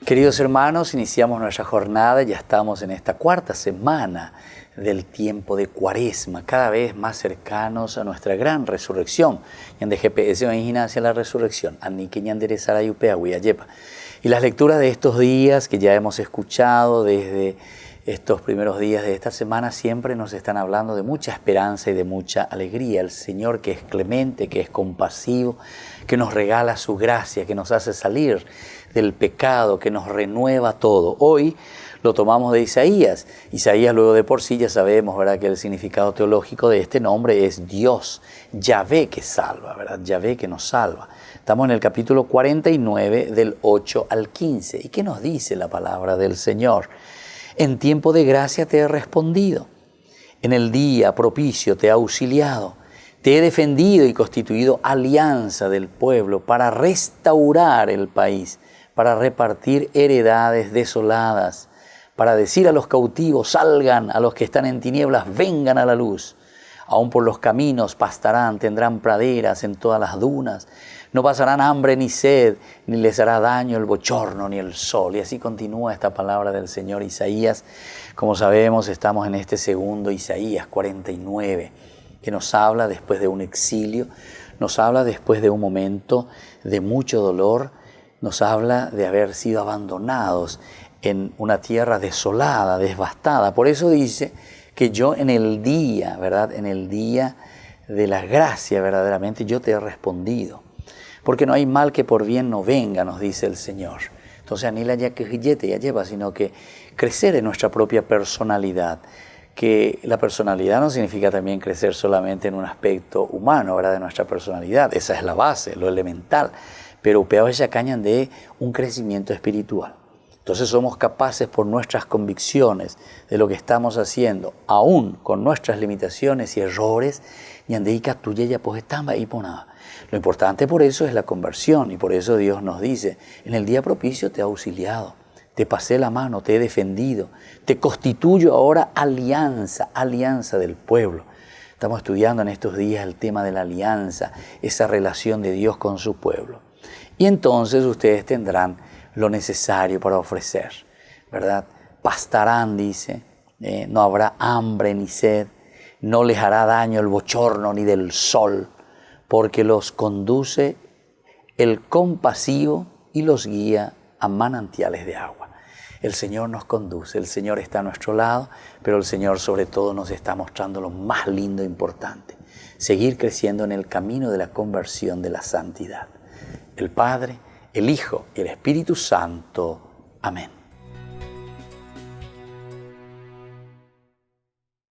Queridos hermanos, iniciamos nuestra jornada, ya estamos en esta cuarta semana del tiempo de Cuaresma, cada vez más cercanos a nuestra gran resurrección. Yande GPS va hacia la resurrección, Anike Ñandere Sarayupea Huiayepa. Y las lecturas de estos días que ya hemos escuchado desde estos primeros días de esta semana siempre nos están hablando de mucha esperanza y de mucha alegría. El Señor que es clemente, que es compasivo, que nos regala su gracia, que nos hace salir del pecado, que nos renueva todo. Hoy lo tomamos de Isaías. Isaías luego de por sí ya sabemos, ¿verdad?, que el significado teológico de este nombre es Dios, Yahvé que salva, ¿verdad? Yahvé que nos salva. Estamos en el capítulo 49 del 8 al 15. ¿Y qué nos dice la palabra del Señor? En tiempo de gracia te he respondido, en el día propicio te he auxiliado, te he defendido y constituido alianza del pueblo para restaurar el país, para repartir heredades desoladas, para decir a los cautivos, salgan, a los que están en tinieblas, vengan a la luz. Aún por los caminos pastarán, tendrán praderas en todas las dunas. No pasarán hambre ni sed, ni les hará daño el bochorno ni el sol. Y así continúa esta palabra del Señor Isaías. Como sabemos, estamos en este segundo Isaías 49, que nos habla después de un exilio, nos habla después de un momento de mucho dolor, nos habla de haber sido abandonados en una tierra desolada, devastada. Por eso dice que yo en el día, ¿verdad?, en el día de la gracia verdaderamente yo te he respondido. Porque no hay mal que por bien no venga, nos dice el Señor. Entonces, anila ya que ya lleva, sino que crecer en nuestra propia personalidad. Que la personalidad no significa también crecer solamente en un aspecto humano, ¿verdad?, de nuestra personalidad. Esa es la base, lo elemental. Pero peor es cañan de un crecimiento espiritual. Entonces somos capaces por nuestras convicciones de lo que estamos haciendo, aún con nuestras limitaciones y errores, lo importante por eso es la conversión, y por eso Dios nos dice, en el día propicio te he auxiliado, te pasé la mano, te he defendido, te constituyo ahora alianza del pueblo. Estamos estudiando en estos días el tema de la alianza, esa relación de Dios con su pueblo. Y entonces ustedes tendrán lo necesario para ofrecer, ¿verdad? Pastarán, dice, no habrá hambre ni sed, no les hará daño el bochorno ni del sol, porque los conduce el compasivo y los guía a manantiales de agua. El Señor nos conduce, el Señor está a nuestro lado, pero el Señor sobre todo nos está mostrando lo más lindo e importante, seguir creciendo en el camino de la conversión, de la santidad. El Padre, el Hijo y el Espíritu Santo. Amén.